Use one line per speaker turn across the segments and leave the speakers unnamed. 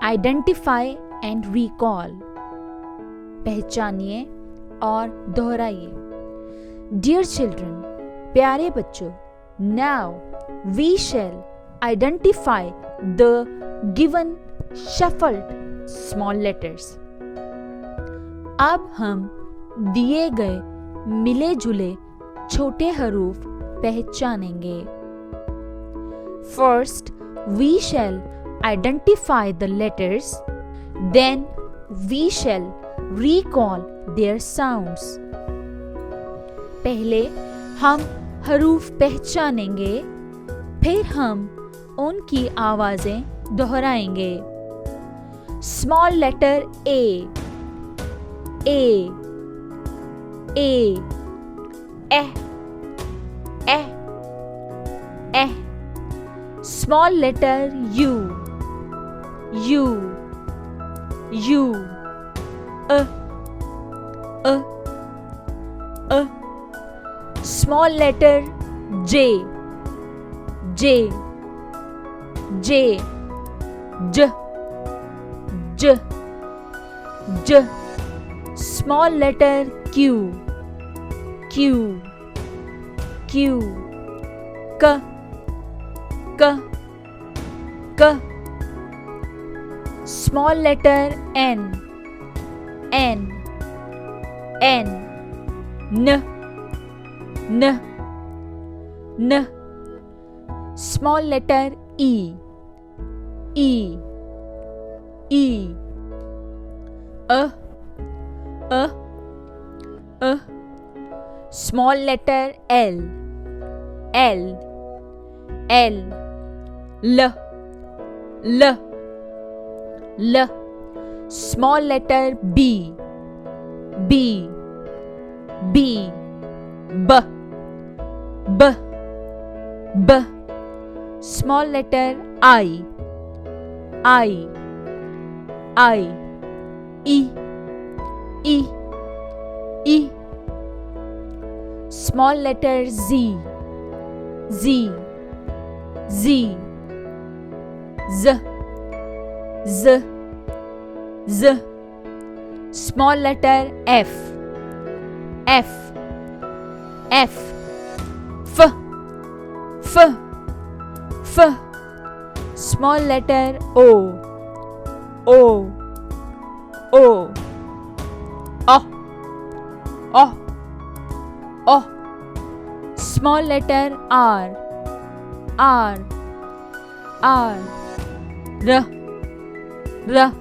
Identify and recall, पहचानिए और दोहराइए। Dear children, प्यारे बच्चों, now we shall identify the given shuffled small letters. अब हम दिए गए मिले जुले छोटे हरूफ पहचानेंगे। First, we shall identify the letters, then we shall recall their sounds. पहले हम हरूफ पहचानेंगे, फिर हम उनकी आवाजें दोहराएंगे। Small letter A, A, A, eh, eh. Small letter U, U, U, Small letter J, J, J, J, J, J. Small letter Q, Q, Q, K, K, K. Small letter N, N, N, N, N, N. Small letter E, E, E, Small letter L, L, L, L, L, L. Small letter B, B, B, B, B, B. Small letter I, I, I, E, E, E. Small letter Z, Z, Z, Z, Z, Z. Small letter F, F, F, F, F, F. Small letter O, O, O, O, O, O. Small letter R, R, R, R, R,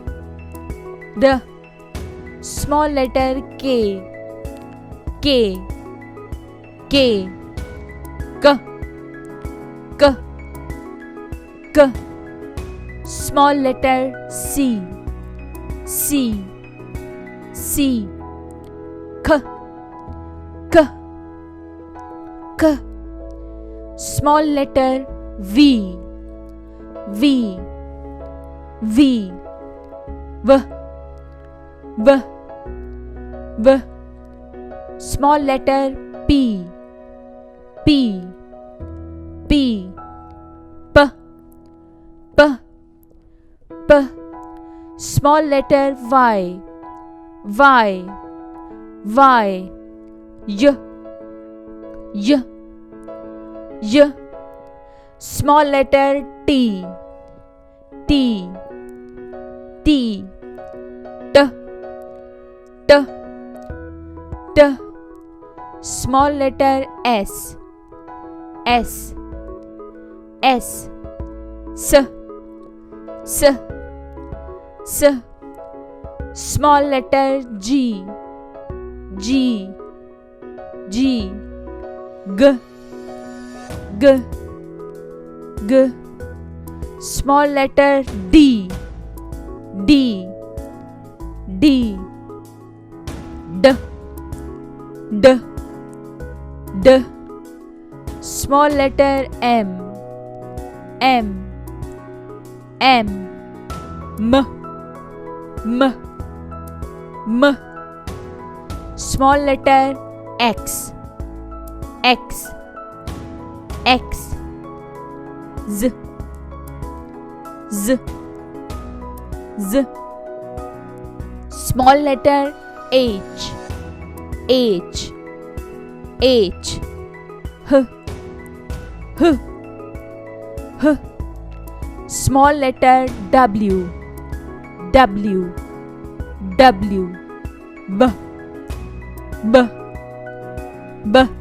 R. Small letter K, K, K, K, K, K. Small letter C, C, C, K, K, K. Small letter V, V, V, V, V, V. Small letter P, P, P, P, P, P. Small letter Y, Y, Y, Y, Y, Y. Small letter T, T, T, T, T, T. Small letter S, S, S, S, S, S. Small letter G, G, G, G, G, G. Small letter D, D, D, D, D, D. Small letter M, M, M, M, M, M. Small letter X, X, X, Z, Z, Z. Small letter H. H. H. H. H. H. Small letter W. W. W. B. B. B.